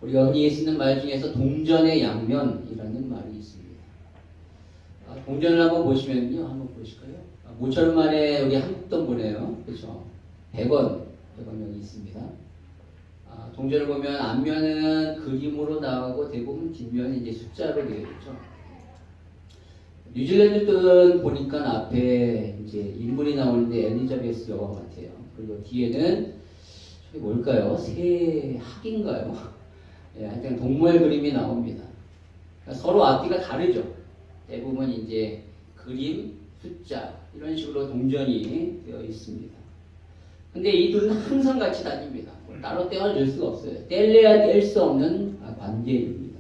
우리가 흔히 쓰는 말 중에서 동전의 양면이라는 말이 있습니다. 동전을 한번 보시면요. 한번 보실까요? 모처럼 만에 우리 한국 돈 보내요. 그렇죠? 100원 여기 있습니다. 동전을 보면 앞면은 그림으로 나오고 대부분 뒷면이 이제 숫자로 되어 있죠. 뉴질랜드 돈 보니까 앞에 이제 인물이 나오는데 엘리자베스 여왕 같아요. 그리고 뒤에는 저게 뭘까요? 새 학인가요? 예, 하여튼 동물 그림이 나옵니다. 그러니까 서로 앞뒤가 다르죠. 대부분 이제 그림, 숫자 이런 식으로 동전이 되어 있습니다. 근데 이 둘은 항상 같이 다닙니다. 따로 떼어줄 수가 없어요. 뗄래야 뗄 수 없는 관계입니다.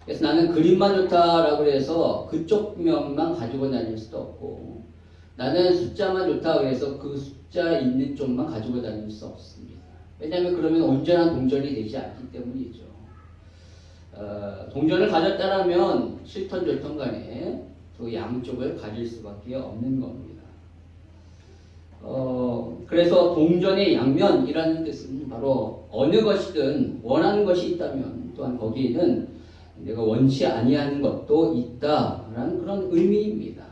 그래서 나는 그림만 좋다라고 해서 그쪽 면만 가지고 다닐 수도 없고, 나는 숫자만 좋다고 해서 그 숫자 있는 쪽만 가지고 다닐 수 없습니다. 왜냐하면 그러면 온전한 동전이 되지 않기 때문이죠. 동전을 가졌다라면 싫던 좋던 간에 그 양쪽을 가질 수밖에 없는 겁니다. 그래서 동전의 양면이라는 뜻은 바로 어느 것이든 원하는 것이 있다면 또한 거기에는 내가 원치 아니하는 것도 있다라는 그런 의미입니다.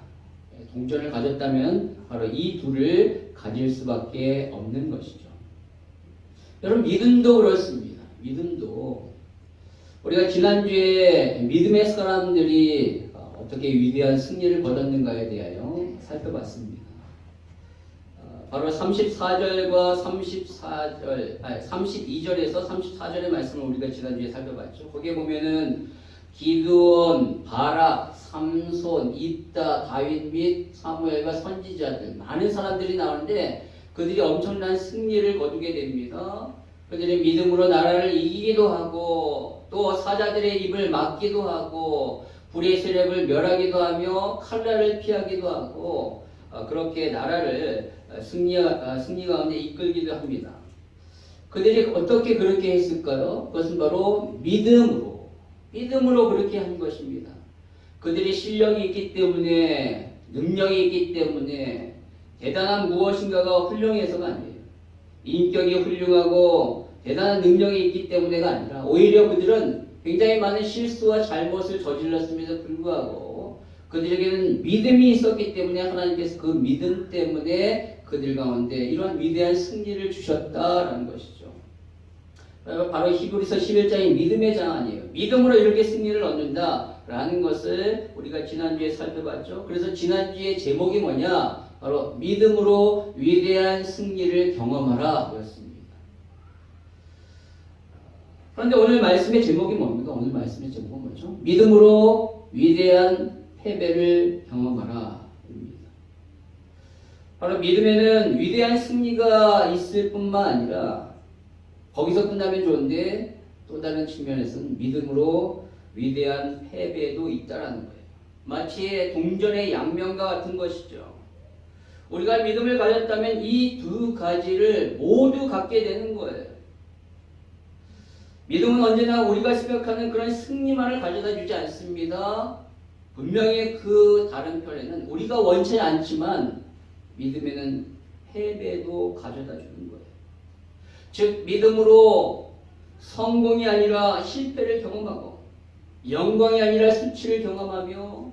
동전을 가졌다면 바로 이 둘을 가질 수밖에 없는 것이죠. 여러분, 믿음도 그렇습니다. 믿음도 우리가 지난주에 믿음의 사람들이 어떻게 위대한 승리를 거뒀는가에 대하여 살펴봤습니다. 바로 34절과 32절에서 34절의 말씀을 우리가 지난주에 살펴봤죠. 거기에 보면은 기드온, 바락, 삼손, 입다, 다윗 및 사무엘과 선지자들 많은 사람들이 나오는데 그들이 엄청난 승리를 거두게 됩니다. 그들이 믿음으로 나라를 이기기도 하고 또 사자들의 입을 막기도 하고 불의 세력을 멸하기도 하며 칼날을 피하기도 하고 그렇게 나라를 승리 가운데 이끌기도 합니다. 그들이 어떻게 그렇게 했을까요? 그것은 바로 믿음으로 그렇게 한 것입니다. 그들이 실력이 있기 때문에, 능력이 있기 때문에, 대단한 무엇인가가 훌륭해서가 아니에요. 인격이 훌륭하고 대단한 능력이 있기 때문에가 아니라 오히려 그들은 굉장히 많은 실수와 잘못을 저질렀음에도 불구하고 그들에게는 믿음이 있었기 때문에 하나님께서 그 믿음 때문에 그들 가운데 이러한 위대한 승리를 주셨다라는 것이죠. 바로 히브리서 11장이 믿음의 장 아니에요. 믿음으로 이렇게 승리를 얻는다라는 것을 우리가 지난주에 살펴봤죠. 그래서 지난주에 제목이 뭐냐? 바로 믿음으로 위대한 승리를 경험하라 였습니다. 그런데 오늘 말씀의 제목이 뭡니까? 오늘 말씀의 제목은 뭐죠? 믿음으로 위대한 패배를 경험하라 입니다. 바로 믿음에는 위대한 승리가 있을 뿐만 아니라 거기서 끝나면 좋은데 또 다른 측면에서는 믿음으로 위대한 패배도 있다라는 거예요. 마치 동전의 양면과 같은 것이죠. 우리가 믿음을 가졌다면 이 두 가지를 모두 갖게 되는 거예요. 믿음은 언제나 우리가 생각하는 그런 승리만을 가져다 주지 않습니다. 분명히 그 다른 편에는 우리가 원치 않지만 믿음에는 패배도 가져다 주는 거예요. 즉 믿음으로 성공이 아니라 실패를 경험하고 영광이 아니라 수치를 경험하며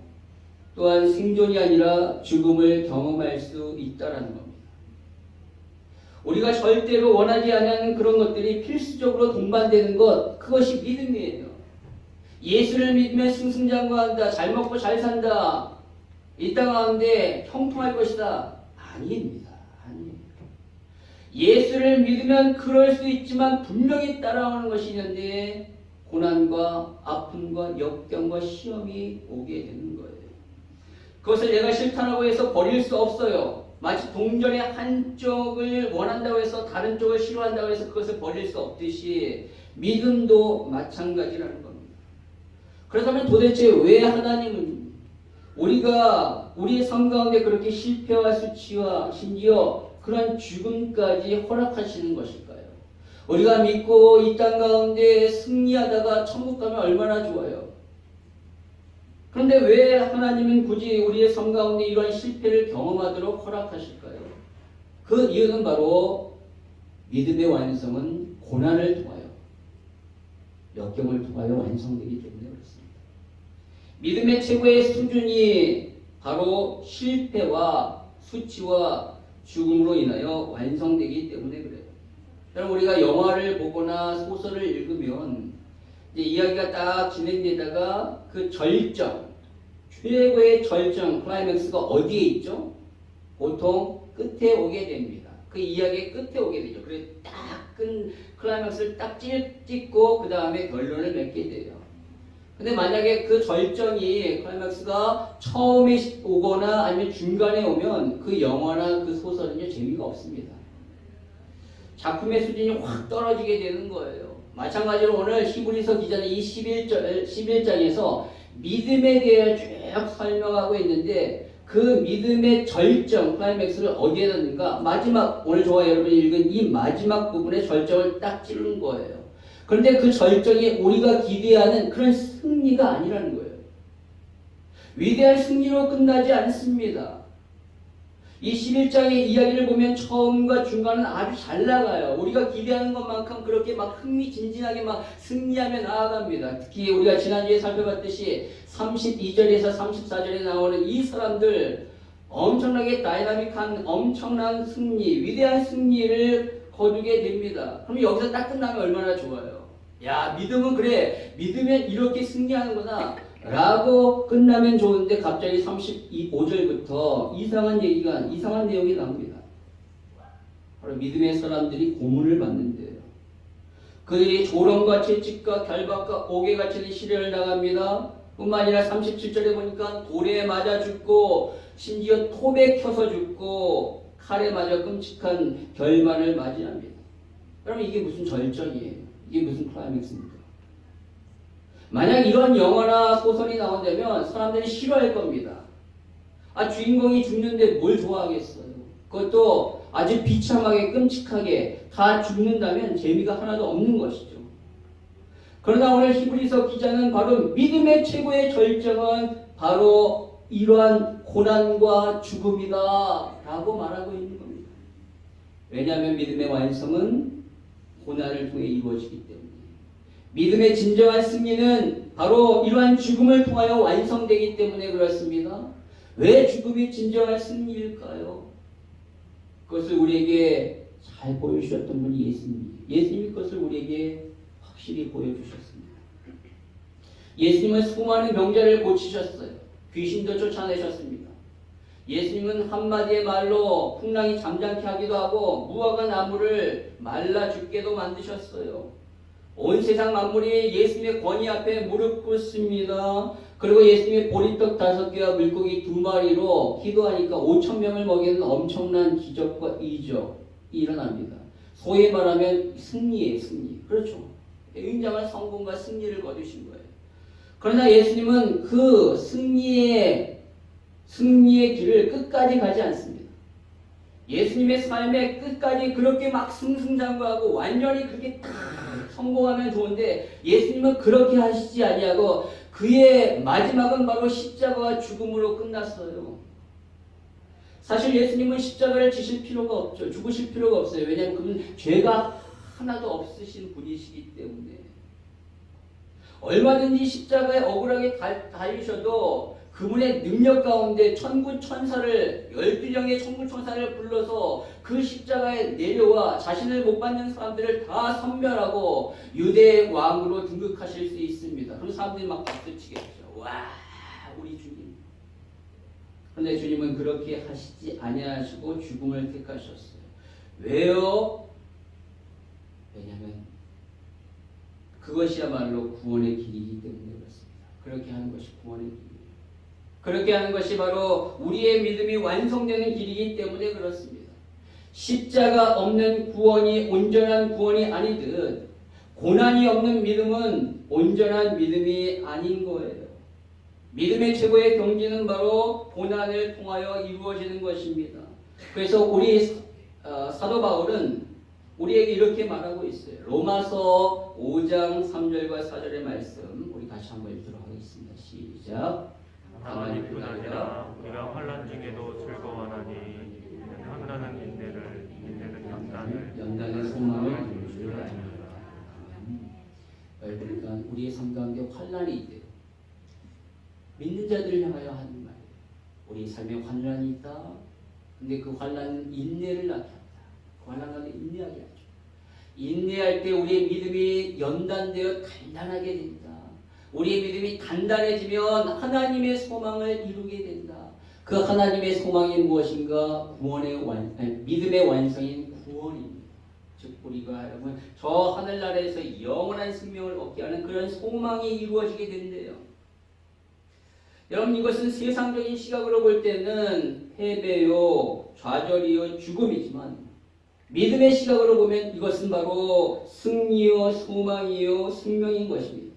또한 생존이 아니라 죽음을 경험할 수 있다는 겁니다. 우리가 절대로 원하지 않는 그런 것들이 필수적으로 동반되는 것, 그것이 믿음이에요. 예수를 믿으면 승승장구한다, 잘 먹고 잘 산다, 이 땅 가운데 형통할 것이다. 아닙니다. 아니에요. 예수를 믿으면 그럴 수 있지만 분명히 따라오는 것이 있는데 고난과 아픔과 역경과 시험이 오게 되는 거예요. 그것을 내가 싫다고 해서 버릴 수 없어요. 마치 동전의 한쪽을 원한다고 해서 다른 쪽을 싫어한다고 해서 그것을 버릴 수 없듯이 믿음도 마찬가지라는 겁니다. 그렇다면 도대체 왜 하나님은 우리가 우리의 삶 가운데 그렇게 실패와 수치와 심지어 그런 죽음까지 허락하시는 것일까요? 우리가 믿고 이 땅 가운데 승리하다가 천국 가면 얼마나 좋아요. 그런데 왜 하나님은 굳이 우리의 삶 가운데 이러한 실패를 경험하도록 허락하실까요? 그 이유는 바로 믿음의 완성은 고난을 통하여 역경을 통하여 완성되기 때문에 그렇습니다. 믿음의 최고의 수준이 바로 실패와 수치와 죽음으로 인하여 완성되기 때문에 그래요. 여러분 우리가 영화를 보거나 소설을 읽으면 이제 이야기가 딱 진행되다가 그 절정, 최고의 절정, 클라이맥스가 어디에 있죠? 보통 끝에 오게 됩니다. 그 이야기의 끝에 오게 되죠. 그래서 딱 큰 클라이맥스를 딱 찍고 그 다음에 결론을 맺게 돼요. 근데 만약에 그 절정이 클라이맥스가 처음에 오거나 아니면 중간에 오면 그 영화나 그 소설은요 재미가 없습니다. 작품의 수준이 확 떨어지게 되는 거예요. 마찬가지로 오늘 히브리서 기자는 이 11장에서 믿음에 대해 쭉 설명하고 있는데 그 믿음의 절정, 클라이맥스를 어디에 넣는가? 마지막, 오늘 저와 여러분이 읽은 이 마지막 부분의 절정을 딱 찌른 거예요. 그런데 그 절정이 우리가 기대하는 그런 승리가 아니라는 거예요. 위대한 승리로 끝나지 않습니다. 이 11장의 이야기를 보면 처음과 중간은 아주 잘 나가요. 우리가 기대하는 것만큼 그렇게 막 흥미진진하게 막 승리하며 나아갑니다. 특히 우리가 지난주에 살펴봤듯이 32절에서 34절에 나오는 이 사람들 엄청나게 다이나믹한 엄청난 승리, 위대한 승리를 거두게 됩니다. 그럼 여기서 딱 끝나면 얼마나 좋아요. 야, 믿음은 그래. 믿으면 이렇게 승리하는구나. 라고 끝나면 좋은데 갑자기 35절부터 이상한 내용이 나옵니다. 바로 믿음의 사람들이 고문을 받는데요. 그들이 조롱과 채찍과 결박과 옥에 갇히는 시련을 당합니다. 뿐만 아니라 37절에 보니까 돌에 맞아 죽고 심지어 톱에 켜서 죽고 칼에 맞아 끔찍한 결말을 맞이합니다. 그러면 이게 무슨 절정이에요? 이게 무슨 클라이맥스입니까? 만약 이런 영화나 소설이 나온다면 사람들이 싫어할 겁니다. 아, 주인공이 죽는데 뭘 좋아하겠어요? 그것도 아주 비참하게 끔찍하게 다 죽는다면 재미가 하나도 없는 것이죠. 그러나 오늘 히브리서 기자는 바로 믿음의 최고의 절정은 바로 이러한 고난과 죽음이다 라고 말하고 있는 겁니다. 왜냐하면 믿음의 완성은 고난을 통해 이루어지기 때문에 믿음의 진정한 승리는 바로 이러한 죽음을 통하여 완성되기 때문에 그렇습니다. 왜 죽음이 진정한 승리일까요? 그것을 우리에게 잘 보여주셨던 분이 예수님이에요. 예수님이 그것을 우리에게 확실히 보여주셨습니다. 예수님은 수많은 병자를 고치셨어요. 귀신도 쫓아내셨습니다. 예수님은 한마디의 말로 풍랑이 잠잠케 하기도 하고 무화과 나무를 말라 죽게도 만드셨어요. 온 세상 만물이 예수님의 권위 앞에 무릎 꿇습니다. 그리고 예수님의 보리떡 5개와 물고기 2마리로 기도하니까 5,000명을 먹이는 엄청난 기적과 이적이 일어납니다. 소위 말하면 승리예요, 승리. 그렇죠. 굉장한 성공과 승리를 거두신 거예요. 그러나 예수님은 그 승리의 길을 끝까지 가지 않습니다. 예수님의 삶의 끝까지 그렇게 막 승승장구하고 완전히 그렇게 딱 성공하면 좋은데 예수님은 그렇게 하시지 아니하고 그의 마지막은 바로 십자가와 죽음으로 끝났어요. 사실 예수님은 십자가를 지실 필요가 없죠. 죽으실 필요가 없어요. 왜냐하면 그분 죄가 하나도 없으신 분이시기 때문에 얼마든지 십자가에 억울하게 달리셔도 그분의 능력 가운데 천군 천사를 12명의 천군 천사를 불러서 그 십자가에 내려와 자신을 못 받는 사람들을 다 섬멸하고 유대 왕으로 등극하실 수 있습니다. 그런 사람들이 막 박수치겠죠. 와, 우리 주님. 그런데 주님은 그렇게 하시지 아니하시고 죽음을 택하셨어요. 왜요? 왜냐하면 그것이야말로 구원의 길이기 때문에 그렇습니다. 그렇게 하는 것이 구원의 길이에요. 그렇게 하는 것이 바로 우리의 믿음이 완성되는 길이기 때문에 그렇습니다. 십자가 없는 구원이 온전한 구원이 아니듯 고난이 없는 믿음은 온전한 믿음이 아닌 거예요. 믿음의 최고의 경지는 바로 고난을 통하여 이루어지는 것입니다. 그래서 우리 사도 바울은 우리에게 이렇게 말하고 있어요. 로마서 5장 3절과 4절의 말씀 우리 다시 한번 읽도록 하겠습니다. 시작. 다만 이뿐 아니라 우리가 환난 중에도 즐거워하나니 환난은 인내는 연단을 소망을 이룰 줄 아니라. 그러니까 우리의 삶 가운데 환란이 있대요. 믿는 자들을 향하여 하는 말이에요. 우리 삶에 환란이 있다. 근데 그 환란은 인내를 낳게 한다. 그 환란 가운데 인내하게 하죠. 인내할 때 우리의 믿음이 연단되어 단단하게 됩니다. 우리의 믿음이 단단해지면 하나님의 소망을 이루게 된다. 그 하나님의 소망이 무엇인가? 믿음의 완성인 구원입니다. 즉 우리가 여러분 저 하늘나라에서 영원한 생명을 얻게 하는 그런 소망이 이루어지게 된대요. 여러분 이것은 세상적인 시각으로 볼 때는 패배요, 좌절이요, 죽음이지만 믿음의 시각으로 보면 이것은 바로 승리요, 소망이요, 생명인 것입니다.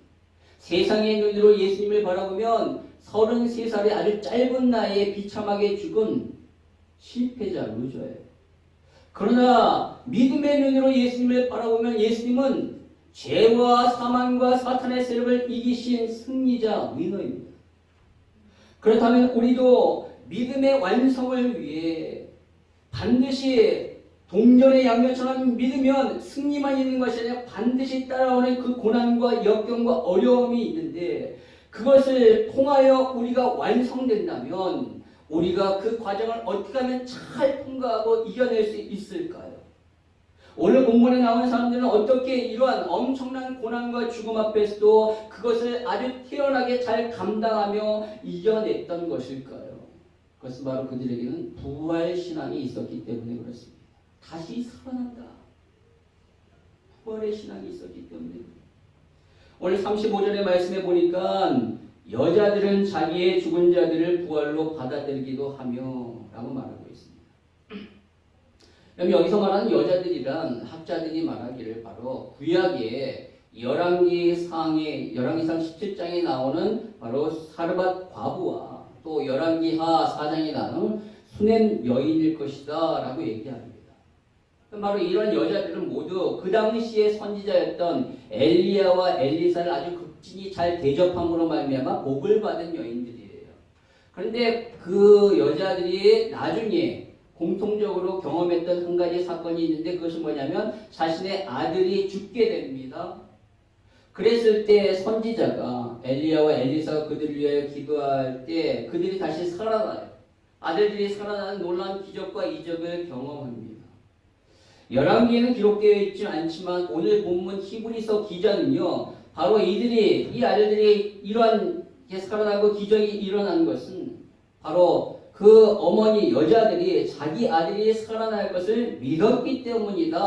세상의 눈으로 예수님을 바라보면 33살의 아주 짧은 나이에 비참하게 죽은 실패자, 루저예요. 그러나 믿음의 눈으로 예수님을 바라보면 예수님은 죄와 사망과 사탄의 세력을 이기신 승리자, 위너입니다. 그렇다면 우리도 믿음의 완성을 위해 반드시 동전의 양면처럼 믿으면 승리만 있는 것이 아니라 반드시 따라오는 그 고난과 역경과 어려움이 있는데 그것을 통하여 우리가 완성된다면 우리가 그 과정을 어떻게 하면 잘 통과하고 이겨낼 수 있을까요? 오늘 본문에 나오는 사람들은 어떻게 이러한 엄청난 고난과 죽음 앞에서도 그것을 아주 태연하게 잘 감당하며 이겨냈던 것일까요? 그것은 바로 그들에게는 부활신앙이 있었기 때문에 그렇습니다. 다시 살아난다. 부활의 신앙이 있었기 때문에. 오늘 35절의 말씀에 보니까 여자들은 자기의 죽은 자들을 부활로 받아들이기도 하며 라고 말하고 있습니다. 여기서 말하는 여자들이란 학자들이 말하기를 바로 구약의 열왕기상 17장에 나오는 바로 사르밧 과부와 또 열왕기하 4장에 나오는 수넴 여인일 것이다 라고 얘기합니다. 바로 이런 여자들은 모두 그 당시의 선지자였던 엘리야와 엘리사를 아주 극진히 잘 대접함으로 말미암아 복을 받은 여인들이에요. 그런데 그 여자들이 나중에 공통적으로 경험했던 한 가지 사건이 있는데 그것이 뭐냐면 자신의 아들이 죽게 됩니다. 그랬을 때 선지자가 엘리야와 엘리사가 그들을 위하여 기도할 때 그들이 다시 살아나요. 아들들이 살아나는 놀라운 기적과 이적을 경험합니다. 열왕기에는 기록되어 있지 않지만 오늘 본문 히브리서 기자는요. 바로 이 아들들이 이러한 살아나고 기적이 일어난 것은 바로 그 어머니 여자들이 자기 아들이 살아날 것을 믿었기 때문이다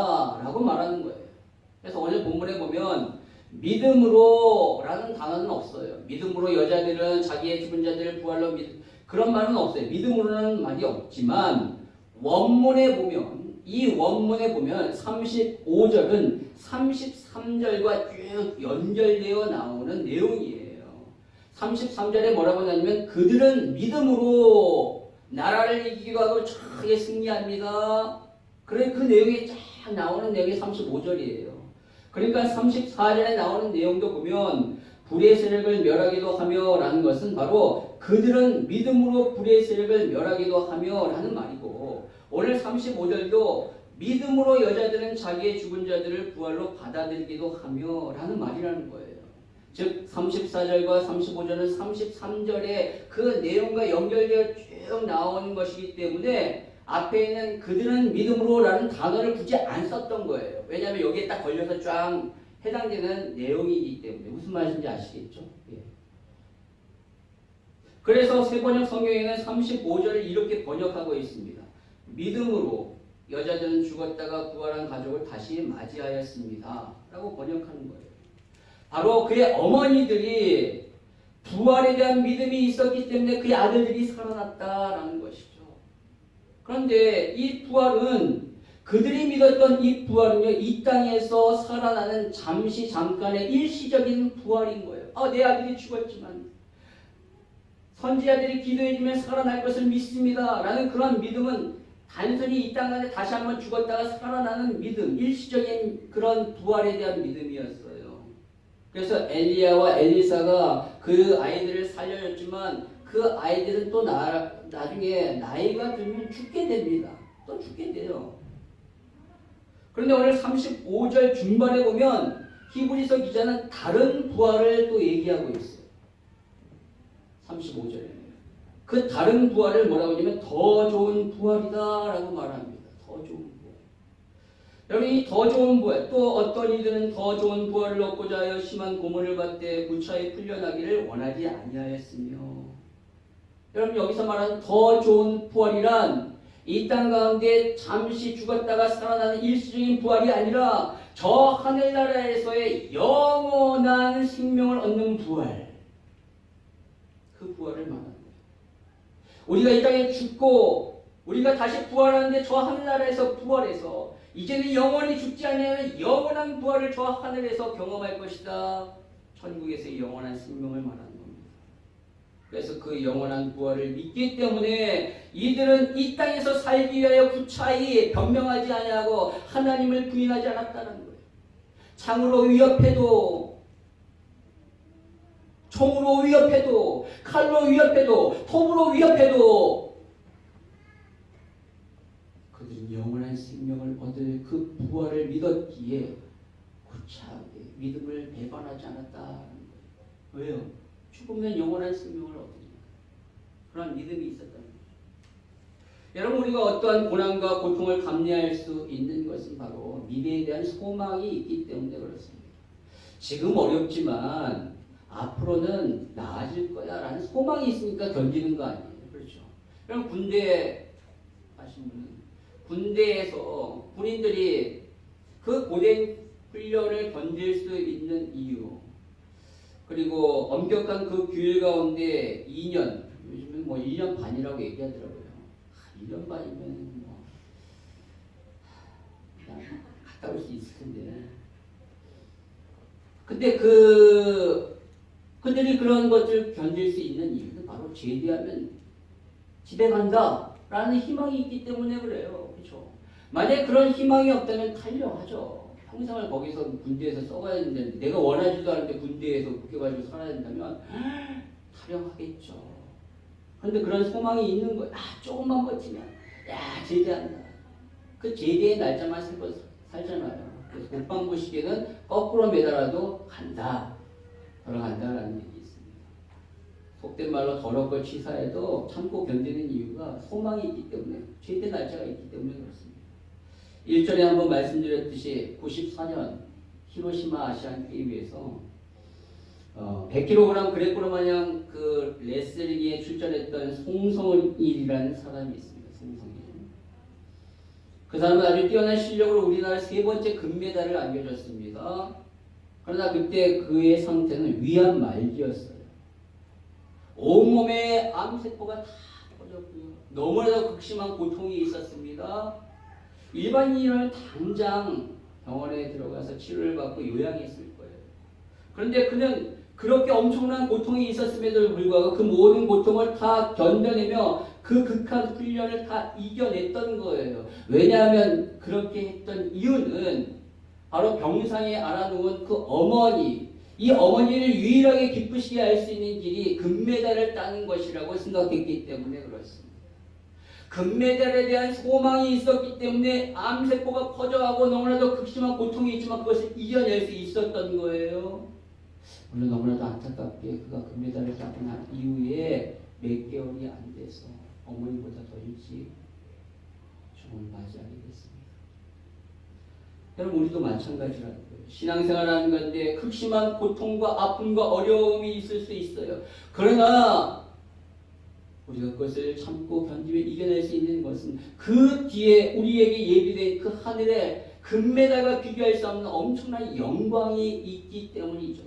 라고 말하는 거예요. 그래서 오늘 본문에 보면 믿음으로 라는 단어는 없어요. 믿음으로 여자들은 자기의 죽은 자들을 부활로 그런 말은 없어요. 믿음으로는 말이 없지만 이 원문에 보면 35절은 33절과 쭉 연결되어 나오는 내용이에요. 33절에 뭐라고 하냐면 그들은 믿음으로 나라를 이기기도 하고 저게 승리합니다. 그래 그 내용이 쫙 나오는 내용이 35절이에요. 그러니까 34절에 나오는 내용도 보면 불의 세력을 멸하기도 하며 라는 것은 바로 그들은 믿음으로 불의 세력을 멸하기도 하며 라는 말이고 오늘 35절도 믿음으로 여자들은 자기의 죽은 자들을 부활로 받아들이기도 하며 라는 말이라는 거예요. 즉 34절과 35절은 33절의 그 내용과 연결되어 쭉 나오는 것이기 때문에 앞에 있는 그들은 믿음으로 라는 단어를 굳이 안 썼던 거예요. 왜냐하면 여기에 딱 걸려서 쫙 해당되는 내용이기 때문에 무슨 말인지 아시겠죠? 예. 그래서 세번역 성경에는 35절을 이렇게 번역하고 있습니다. 믿음으로 여자들은 죽었다가 부활한 가족을 다시 맞이하였습니다. 라고 번역하는 거예요. 바로 그의 어머니들이 부활에 대한 믿음이 있었기 때문에 그의 아들들이 살아났다라는 것이죠. 그런데 이 부활은 그들이 믿었던 이 부활은요, 이 땅에서 살아나는 잠깐의 일시적인 부활인 거예요. 내 아들이 죽었지만 선지자들이 기도해주면 살아날 것을 믿습니다. 라는 그런 믿음은 단순히 이 땅 안에 다시 한번 죽었다가 살아나는 믿음, 일시적인 그런 부활에 대한 믿음이었어요. 그래서 엘리야와 엘리사가 그 아이들을 살려줬지만 그 아이들은 또 나중에 나이가 들면 죽게 됩니다. 또 죽게 돼요. 그런데 오늘 35절 중반에 보면 히브리서 기자는 다른 부활을 또 얘기하고 있어요. 35절에. 그 다른 부활을 뭐라고 하냐면 더 좋은 부활이다라고 말합니다. 더 좋은 부활. 여러분 이 더 좋은 부활, 또 어떤 이들은 더 좋은 부활을 얻고자 하여 심한 고문을 받되 무차에 풀려나기를 원하지 아니하였으며. 여러분 여기서 말하는 더 좋은 부활이란 이 땅 가운데 잠시 죽었다가 살아나는 일시적인 부활이 아니라 저 하늘나라에서의 영원한 생명을 얻는 부활. 그 부활을 말하는 거예요. 우리가 이 땅에 죽고 우리가 다시 부활하는데 저 하늘나라에서 부활해서 이제는 영원히 죽지 아니하는 영원한 부활을 저 하늘에서 경험할 것이다. 천국에서의 영원한 생명을 말하는 겁니다. 그래서 그 영원한 부활을 믿기 때문에 이들은 이 땅에서 살기 위하여 구차히 변명하지 아니하고 하나님을 부인하지 않았다는 거예요. 창으로 위협해도, 총으로 위협해도, 칼로 위협해도, 톱으로 위협해도 그들은 영원한 생명을 얻을 그 부활을 믿었기에 구차하게 믿음을 배반하지 않았다는 거예요. 왜요? 죽으면 영원한 생명을 얻으니까. 그런 믿음이 있었다는 거죠. 여러분 우리가 어떠한 고난과 고통을 감내할 수 있는 것은 바로 미래에 대한 소망이 있기 때문에 그렇습니다. 지금 어렵지만 앞으로는 나아질 거야 라는 소망이 있으니까 견디는 거 아니에요. 그렇죠. 그럼 군대에 가신 분은 군대에서 군인들이 그 고된 훈련을 견딜 수 있는 이유, 그리고 엄격한 그 규율 가운데 2년, 요즘은 뭐 1년 반이라고 얘기하더라고요. 1년 반이면 뭐 그냥 갔다 올 수 있을 텐데. 근데 그들이 그런 것을 견딜 수 있는 이유는 바로 제대하면 집에 간다 라는 희망이 있기 때문에 그래요. 그렇죠? 만약에 그런 희망이 없다면 탈려하죠. 평생을 거기서 군대에서 써가야 되는데 내가 원하지도 않은데 군대에서 묶여가지고 살아야 된다면 탈영하겠죠. 그런데 그런 소망이 있는 거예요. 조금만 버티면 제대한다. 그 제대의 날짜만 살잖아요. 그래서 국방부 시계는 거꾸로 매달아도 간다. 돌아간다라는 얘기 있습니다. 속된 말로 더럽고 치사해도 참고 견디는 이유가 소망이 있기 때문에, 제대 날짜가 있기 때문에 그렇습니다. 1절에 한번 말씀드렸듯이 94년 히로시마 아시안 게임에서 100kg 그레코로 마냥 그 레슬링에 출전했던 송성일이라는 사람이 있습니다. 송성일. 그 사람은 아주 뛰어난 실력으로 우리나라 3번째 금메달을 안겨줬습니다. 그러나 그때 그의 상태는 위암 말기였어요. 온몸에 암세포가 다 퍼졌고요. 너무나도 극심한 고통이 있었습니다. 일반인이라면 당장 병원에 들어가서 치료를 받고 요양했을 거예요. 그런데 그는 그렇게 엄청난 고통이 있었음에도 불구하고 그 모든 고통을 다 견뎌내며 그 극한 훈련을 다 이겨냈던 거예요. 왜냐하면 그렇게 했던 이유는 바로 병상에 알아놓은 그 어머니, 이 어머니를 유일하게 기쁘시게 할 수 있는 길이 금메달을 따는 것이라고 생각했기 때문에 그렇습니다. 금메달에 대한 소망이 있었기 때문에 암세포가 퍼져가고 너무나도 극심한 고통이 있지만 그것을 이겨낼 수 있었던 거예요. 물론 너무나도 안타깝게 그가 금메달을 따고 난 이후에 몇 개월이 안 돼서 어머니보다 더 일찍 죽음을 맞이하게 됐습니다. 여러분 우리도 마찬가지라는 거예요. 신앙생활하는 건데 극심한 고통과 아픔과 어려움이 있을 수 있어요. 그러나 우리가 그것을 참고 견디며 이겨낼 수 있는 것은 그 뒤에 우리에게 예비된 그 하늘의 금메달과 비교할 수 없는 엄청난 영광이 있기 때문이죠.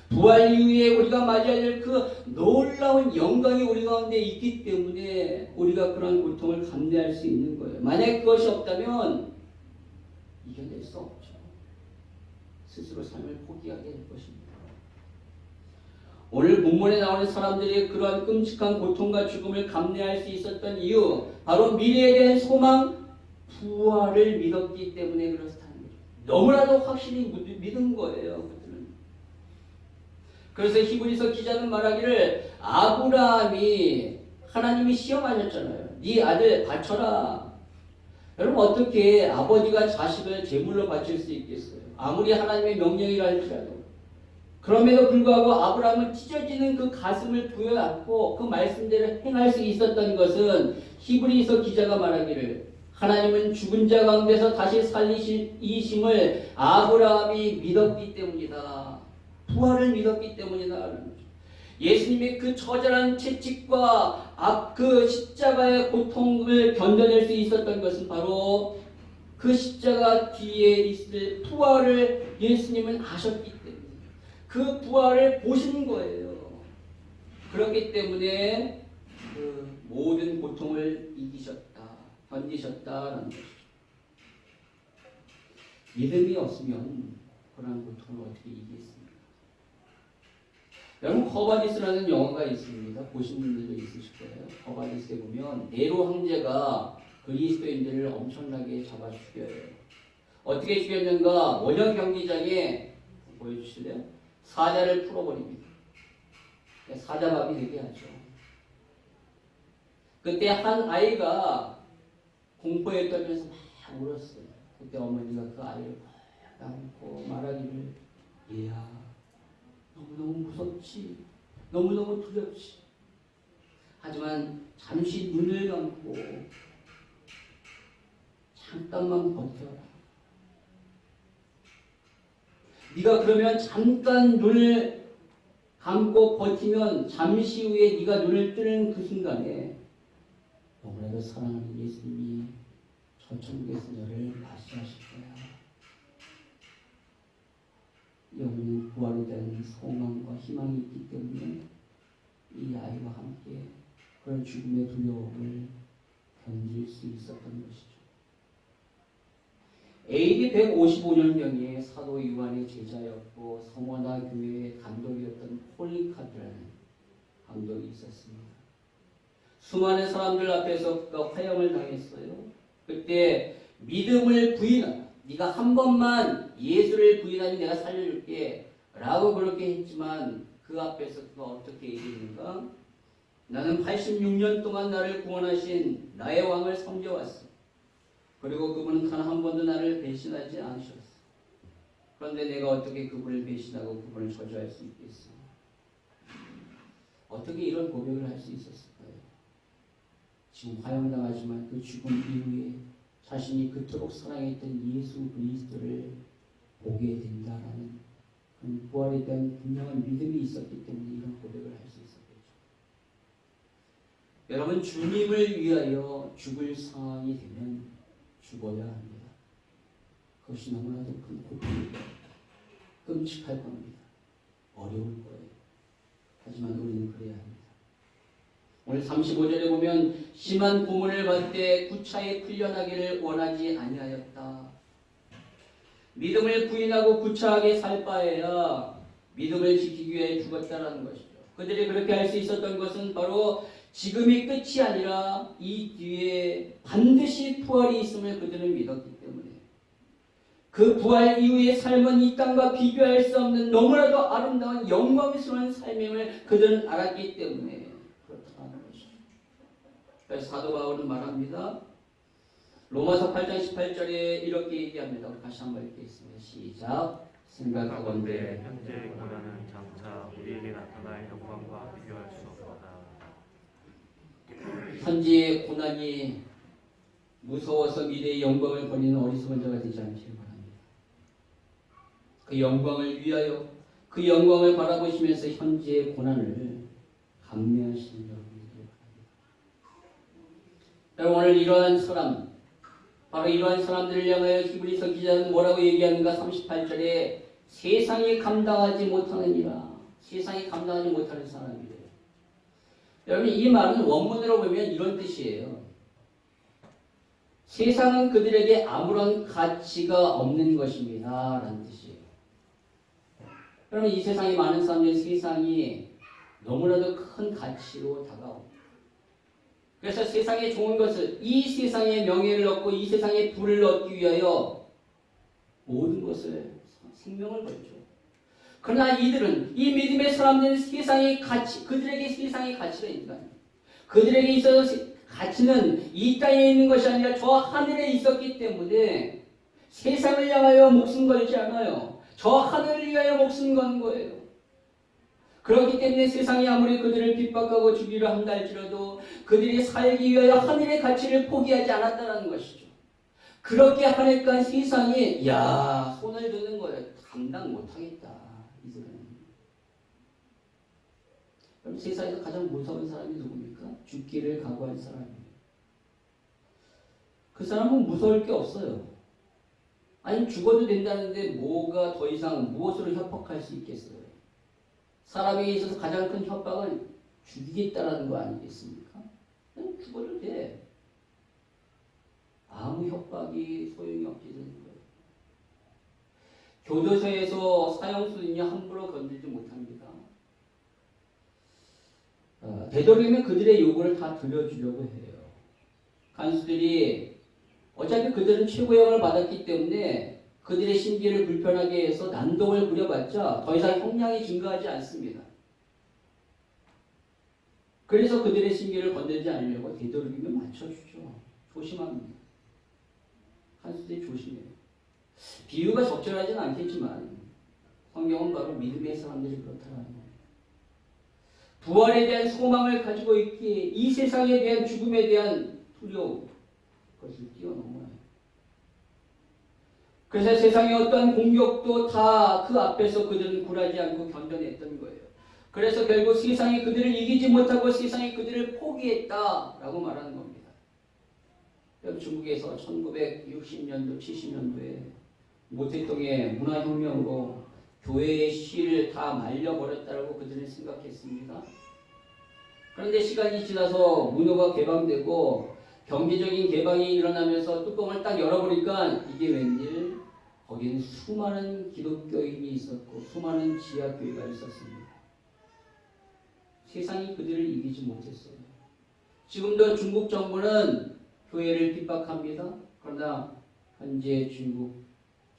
부활 이후에 우리가 맞이할 그 놀라운 영광이 우리 가운데 있기 때문에 우리가 그런 고통을 감내할 수 있는 거예요. 만약 그것이 없다면 이겨낼 수 없죠. 스스로 삶을 포기하게 될 것입니다. 오늘 본문에 나오는 사람들이 그러한 끔찍한 고통과 죽음을 감내할 수 있었던 이유, 바로 미래에 대한 소망, 부활을 믿었기 때문에 그렇다는 거죠. 너무나도 확실히 믿은 거예요. 그들은. 그래서 히브리서 기자는 말하기를 아브라함이 하나님이 시험하셨잖아요. 네 아들 바쳐라. 여러분 어떻게 아버지가 자식을 제물로 바칠 수 있겠어요? 아무리 하나님의 명령이라 할지라도. 그럼에도 불구하고 아브라함은 찢어지는 그 가슴을 부여잡고 그 말씀대로 행할 수 있었던 것은 히브리서 기자가 말하기를 하나님은 죽은 자 가운데서 다시 살리실 이심을 아브라함이 믿었기 때문이다. 부활을 믿었기 때문이다. 예수님의 그 처절한 채찍과 그 십자가의 고통을 견뎌낼 수 있었던 것은 바로 그 십자가 뒤에 있을 부활을 예수님은 아셨기 때문에 그 부활을 보신 거예요. 그렇기 때문에 그 모든 고통을 이기셨다, 견디셨다라는 것이죠. 믿음이 없으면 그런 고통을 어떻게 이기겠습니까? 여러분 커바디스라는 영화가 있습니다. 보신 분들도 있으실 거예요. 커바디스에 보면 네로 황제가 그리스도인들을 엄청나게 잡아 죽여요. 어떻게 죽였는가? 원형 경기장에 보여주실래요? 사자를 풀어버립니다. 사자밥이 되게 하죠. 그때 한 아이가 공포에 떨면서 막 울었어요. 그때 어머니가 그 아이를 안고 말하기를 얘야 너무너무 무섭지, 너무너무 두렵지. 하지만 잠시 눈을 감고 잠깐만 버텨라. 네가 그러면 잠깐 눈을 감고 버티면 잠시 후에 네가 눈을 뜨는 그 순간에 너무나도 사랑하는 예수님이 저 천국에서 너를 맞이하실 거야. 여기는 부활에 대한 소망과 희망이 있기 때문에 이 아이와 함께 그런 죽음의 두려움을 견딜 수 있었던 것이죠. AD 155년경에 사도 요한의 제자였고 성원화 교회의 감독이었던 폴리카드라는 감독이 있었습니다. 수많은 사람들 앞에서 그가 화형을 당했어요. 그때 믿음을 부인하라. 네가 한 번만 예수를 부인하면 내가 살려줄게 라고 그렇게 했지만 그 앞에서 그가 어떻게 얘기했는가? 나는 86년 동안 나를 구원하신 나의 왕을 섬겨왔어. 그리고 그분은 단 한 번도 나를 배신하지 않으셨어. 그런데 내가 어떻게 그분을 배신하고 그분을 저주할 수 있겠어? 어떻게 이런 고백을 할 수 있었을까요? 지금 화형당하지만 그 죽음 이후에 자신이 그토록 사랑했던 예수 그리스도를 보게 된다라는 그런 부활에 대한 분명한 믿음이 있었기 때문에 이런 고백을 할 수 있었겠죠. 여러분 주님을 위하여 죽을 상황이 되면 죽어야 합니다. 그것이 너무나도 큰 고통이고 끔찍할 겁니다. 어려울 거예요. 하지만 우리는 그래야 합니다. 오늘 35절에 보면 심한 고문을 받을 때 구차에 풀려나기를 원하지 아니하였다. 믿음을 부인하고 구차하게 살 바에야 믿음을 지키기 위해 죽었다라는 것이죠. 그들이 그렇게 할 수 있었던 것은 바로 지금이 끝이 아니라 이 뒤에 반드시 부활이 있음을 그들은 믿었기 때문에 그 부활 이후의 삶은 이 땅과 비교할 수 없는 너무나도 아름다운 영광스러운 삶임을 그들은 알았기 때문에 그렇다는 것이죠. 그래서 사도 바울은 말합니다. 로마서 8장 18절에 이렇게 얘기합니다. 우리 다시 한번 읽겠습니다. 시작. 생각하건대 현재의 고난은 장차 우리에게 나타날 영광과 비교할 수 없다. 현재의 고난이 무서워서 미래의 영광을 버리는 어리석은 자가 되지 않기를 바랍니다. 그 영광을 위하여 그 영광을 바라보시면서 현재의 고난을 감내하시는 여러분들 바랍니다. 오늘 이러한 사람, 바로 이러한 사람들을 향하여 히브리서 기자는 뭐라고 얘기하는가? 38절에 세상이 감당하지 못하느니라. 세상이 감당하지 못하는 사람이래요. 여러분 이 말은 원문으로 보면 이런 뜻이에요. 세상은 그들에게 아무런 가치가 없는 것입니다 라는 뜻이에요. 여러분 이 세상에 많은 사람들이 세상이 너무나도 큰 가치로 다가옵니다. 그래서 세상에 좋은 것을, 이 세상의 명예를 얻고 이 세상의 부를 얻기 위하여 모든 것을, 생명을 걸죠. 그러나 이들은, 이 믿음의 사람들은 세상의 가치, 그들에게 세상의 가치가 있는 거 아니에요. 그들에게 있어서 가치는 이 땅에 있는 것이 아니라 저 하늘에 있었기 때문에 세상을 향하여 목숨 걸지 않아요. 저 하늘을 위하여 목숨 건 거예요. 그렇기 때문에 세상이 아무리 그들을 핍박하고 죽이려 한다 할지라도 그들이 살기 위하여 하늘의 가치를 포기하지 않았다는 것이죠. 그렇게 하니까 세상이 손을 드는 거예요. 감당 못하겠다. 이들은. 그럼 세상에서 가장 무서운 사람이 누굽니까? 죽기를 각오한 사람이에요. 그 사람은 무서울 게 없어요. 아니 죽어도 된다는데 뭐가 더 이상 무엇으로 협박할 수 있겠어요? 사람에게 있어서 가장 큰 협박은 죽이겠다라는 거 아니겠습니까? 그냥 죽어도 돼. 아무 협박이 소용이 없게 되는 거예요. 교도소에서 사형수는요 함부로 건들지 못합니다. 되도록이면 그들의 요구를 다 들어주려고 해요. 간수들이 어차피 그들은 최고형을 받았기 때문에 그들의 심기를 불편하게 해서 난동을 부려봤자 더 이상 형량이 증가하지 않습니다. 그래서 그들의 심기를 건들지 않으려고 되도록이면 맞춰주죠. 조심합니다. 간수들이 조심해요. 비유가 적절하지는 않겠지만 성경은 바로 믿음의 사람들이 그렇다는 거예요. 부활에 대한 소망을 가지고 있기에 이 세상에 대한 죽음에 대한 두려움 그것을 뛰어넘어요. 그래서 세상의 어떠한 공격도 다 그 앞에서 그들은 굴하지 않고 견뎌냈던 거예요. 그래서 결국 세상이 그들을 이기지 못하고 세상이 그들을 포기했다라고 말하는 겁니다. 중국에서 1960년도, 70년도에 모택동의 문화혁명으로 교회의 시를 다 말려버렸다고 그들은 생각했습니다. 그런데 시간이 지나서 문호가 개방되고 경제적인 개방이 일어나면서 뚜껑을 딱 열어보니까 이게 웬일? 거기는 수많은 기독교인이 있었고 수많은 지하교회가 있었습니다. 세상이 그들을 이기지 못했어요. 지금도 중국 정부는 교회를 핍박합니다. 그러나 현재 중국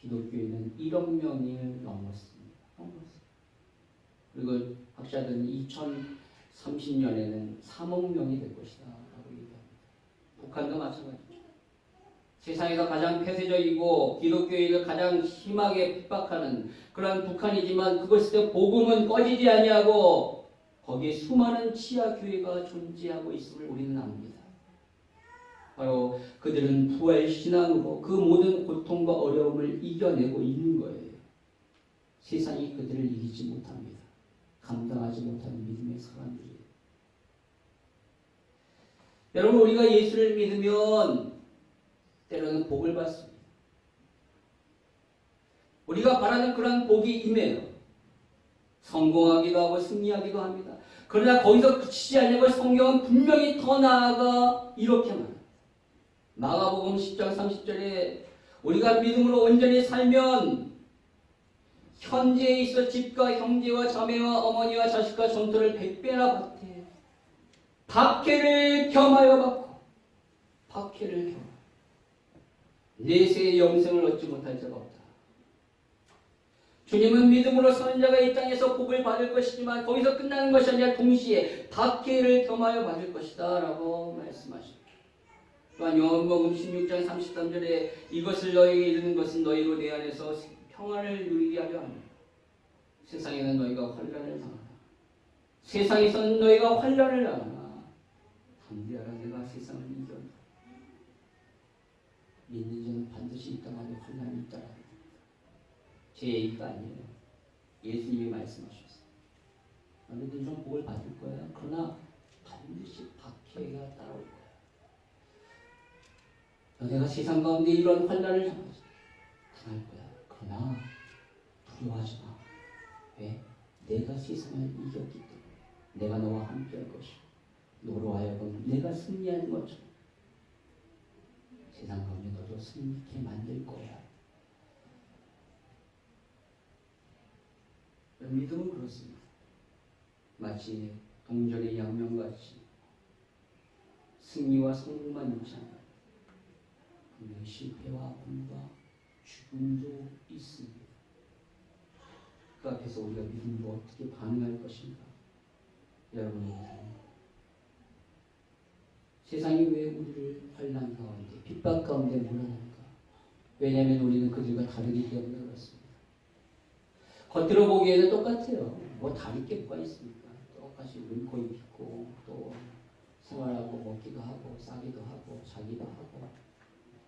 기독교인은 1억 명이 넘었습니다. 그리고 학자들은 2030년에는 3억 명이 될 것이다 라고 얘기합니다. 북한도 마찬가지죠. 세상에서 가장 폐쇄적이고 기독교인을 가장 심하게 핍박하는 그런 북한이지만 그것에 복음은 꺼지지 아니하고 거기에 수많은 지하교회가 존재하고 있음을 우리는 압니다. 바로 그들은 부활신앙으로 그 모든 고통과 어려움을 이겨내고 있는 거예요. 세상이 그들을 이기지 못합니다. 감당하지 못하는 믿음의 사람들이에요. 여러분 우리가 예수를 믿으면 때로는 복을 받습니다. 우리가 바라는 그런 복이 임해요. 성공하기도 하고 승리하기도 합니다. 그러나 거기서 그치지 않냐고 성경은 분명히 더 나아가 이렇게 말합니다. 마가복음 10장 30절에 우리가 믿음으로 온전히 살면 현재에 있어 집과 형제와 자매와 어머니와 자식과 전토를 100배나 받되 박해를 겸하여 받고 박해를 겸하여 내세의 영생을 얻지 못할 자가 없다. 주님은 믿음으로 사는 자가 이 땅에서 복을 받을 것이지만 거기서 끝나는 것이 아니라 동시에 박해를 겸하여 받을 것이다 라고 말씀하십니다. 또한 요한복음 16장 33절에 이것을 너희에게 이르는 것은 너희로 내 안에서 평안을 누리게 하려 합니다. 세상에는 너희가 환난을 당하나 세상에서는 너희가 환난을 당하나 담대하라 내가 세상을 이겼다. 믿는 자는 반드시 이 땅 안에 환난이 있다라. 제 얘기가 아니에요. 예수님이 말씀하셨어요. 너희들 좀 복을 받을 거야. 그러나 반드시 박해가 따라올 거야. 너네가 세상 가운데 이런 환난을 당할 거야. 그러나 두려워하지 마. 왜? 내가 세상을 이겼기 때문에 내가 너와 함께 할 것이고 너로 하여금 내가 승리하는 것처럼 세상 가운데 너도 승리케 만들 거야. 믿음은 그렇습니다. 마치 동전의 양면같이 승리와 성공만 있지 않아요. 분명히 실패와 아픔과 죽음도 있습니다. 그 앞에서 우리가 믿음으로 어떻게 반응할 것인가? 여러분의 세상이 왜 우리를 환난 가운데 핍박 가운데 몰아넣는가? 왜냐하면 우리는 그들과 다르기 때문에 그렇습니다. 겉으로 보기에는 똑같아요. 뭐 다를 게 뭐가 있습니까? 똑같이 눈코 입고 또 생활하고 먹기도 하고 싸기도 하고 자기도 하고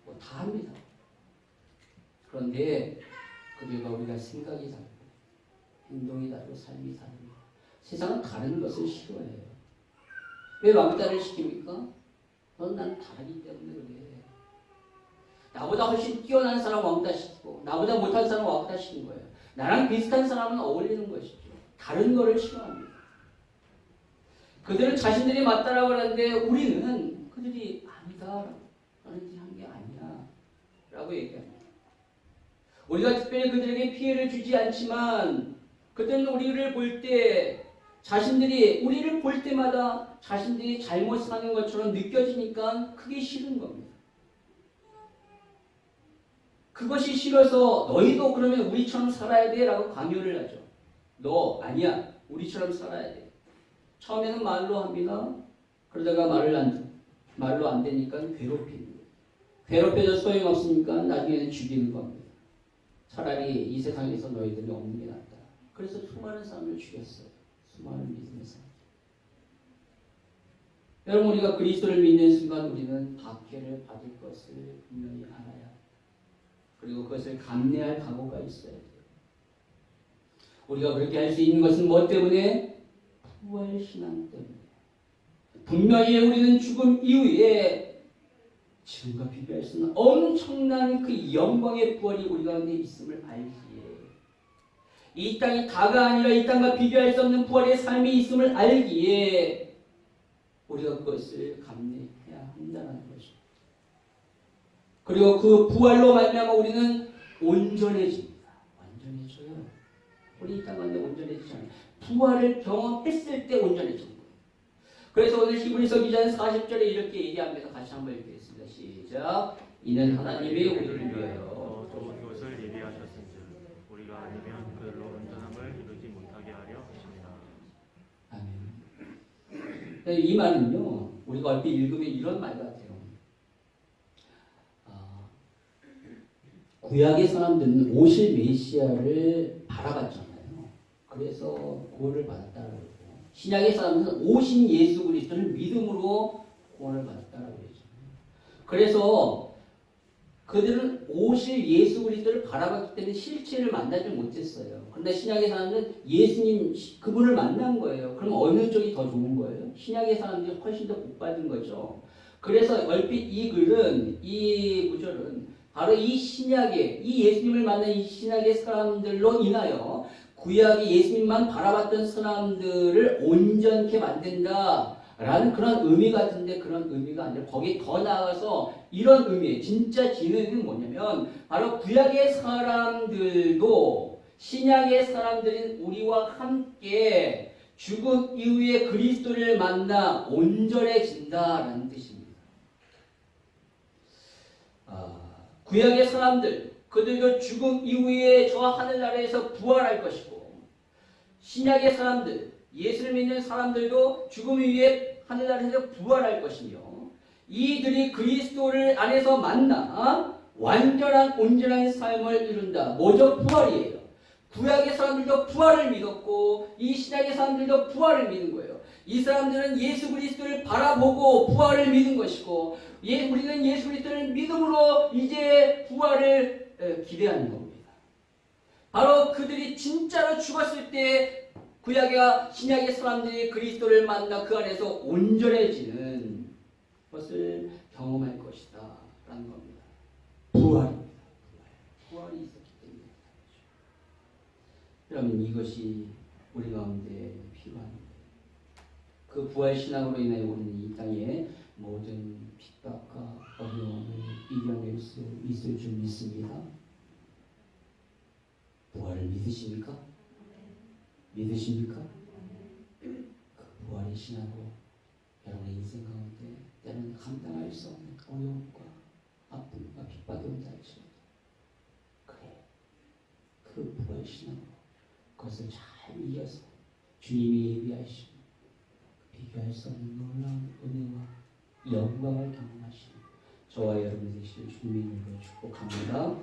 뭐 다 합니다. 그런데 그들과 우리가 생각이 다르고 행동이 다르고 삶이 다릅니다. 세상은 다른 것을 싫어해요. 왜 왕따를 시킵니까? 넌 난 다르기 때문에 그래. 나보다 훨씬 뛰어난 사람 왕따 시키고 나보다 못한 사람 왕따 시키는 거예요. 나랑 비슷한 사람은 어울리는 것이죠. 다른 거를 싫어합니다. 그들은 자신들이 맞다라고 하는데 우리는 그들이 아니다 라는 짓 한 게 아니야 라고 얘기합니다. 우리가 특별히 그들에게 피해를 주지 않지만 그들은 우리를 볼 때 자신들이 우리를 볼 때마다 자신들이 잘못 사는 것처럼 느껴지니까 그게 싫은 겁니다. 그것이 싫어서 너희도 그러면 우리처럼 살아야 돼 라고 강요를 하죠. 너 아니야. 우리처럼 살아야 돼. 처음에는 말로 합니다. 그러다가 말로 안 되니까 괴롭히는 거예요. 괴롭혀서 소용없으니까 나중에는 죽이는 겁니다. 차라리 이 세상에서 너희들이 없는 게 낫다. 그래서 수많은 사람을 죽였어요. 수많은 믿음의 사람. 여러분 우리가 그리스도를 믿는 순간 우리는 박해를 받을 것을 분명히 알아야 그리고 그것을 감내할 각오가 있어야 돼요. 우리가 그렇게 할 수 있는 것은 뭐 때문에? 부활신앙 때문에. 분명히 우리는 죽음 이후에 지금과 비교할 수 없는 엄청난 그 영광의 부활이 우리 가운데 있음을 알기에 이 땅이 다가 아니라 이 땅과 비교할 수 없는 부활의 삶이 있음을 알기에 우리가 그것을 감내해야 한다는 것입니다. 그리고 그 부활로 말미암아 우리는 온전해집니다. 완전해져요. 우리 이 땅 가운데 온전해지지 않아요. 부활을 경험했을 때 온전해지는 거예요. 그래서 오늘 히브리서 기자는 40절에 이렇게 얘기합니다. 같이 한번 읽겠습니다. 시작. 이는 하나님이 우리를 위하여 좋은 것을 예비하셨은즉 우리가 아니면 그들로 온전함을 이루지 못하게 하려 하십니다. 아멘. 이 말은요. 우리가 얼핏 읽으면 이런 말 같아요. 구약의 사람들은 오실 메시아를 바라봤잖아요. 그래서 구원을 받았다고 그러고 신약의 사람들은 오신 예수 그리스도를 믿음으로 구원을 받았다고 그러잖아요. 그래서 그들은 오실 예수 그리스도를 바라봤기 때문에 실체를 만나지 못했어요. 그런데 신약의 사람들은 예수님 그분을 만난 거예요. 그럼 어느 쪽이 더 좋은 거예요? 신약의 사람들이 훨씬 더 복받은 거죠. 그래서 얼핏 이 글은 이 구절은 바로 이 신약의 이 예수님을 만난 이 신약의 사람들로 인하여 구약이 예수님만 바라봤던 사람들을 온전케 만든다라는 그런 의미 같은데 그런 의미가 아니라 거기에 더 나아가서 이런 의미의 진짜 진의는 뭐냐면 바로 구약의 사람들도 신약의 사람들인 우리와 함께 죽음 이후에 그리스도를 만나 온전해진다라는 뜻입니다. 구약의 사람들 그들도 죽음 이후에 저 하늘나라에서 부활할 것이고 신약의 사람들 예수를 믿는 사람들도 죽음 이후에 하늘나라에서 부활할 것이며 이들이 그리스도를 안에서 만나 완전한 온전한 삶을 이룬다. 뭐죠? 부활이에요. 구약의 사람들도 부활을 믿었고 이 신약의 사람들도 부활을 믿는 거예요. 이 사람들은 예수 그리스도를 바라보고 부활을 믿은 것이고 우리는 예수 그리스도를 믿음으로 이제 부활을 기대하는 겁니다. 바로 그들이 진짜로 죽었을 때 구약과 신약의 사람들이 그리스도를 만나 그 안에서 온전해지는 것을 경험할 것이다 라는 겁니다. 부활입니다. 부활이 있었기 때문에 여러분 이것이 우리 가운데 필요합니다. 그 부활 신앙으로 인해 우리는 이 땅에 모든 핍박과 어려움을 이겨낼 수 있을 줄 믿습니다. 부활을 믿으십니까? 믿으십니까? 그 부활의 신앙으로 여러분의 인생 가운데 때로는 감당할 수 없는 어려움과 아픔과 핍박이 온다 할지라도 그래 그 부활의 신앙으로 그것을 잘 이겨서 주님이 예비하시고 비교할 수 없는 놀라운 은혜와 영광을 경험하시는 저와 여러분 되시길 주님의 이름으로 축복합니다.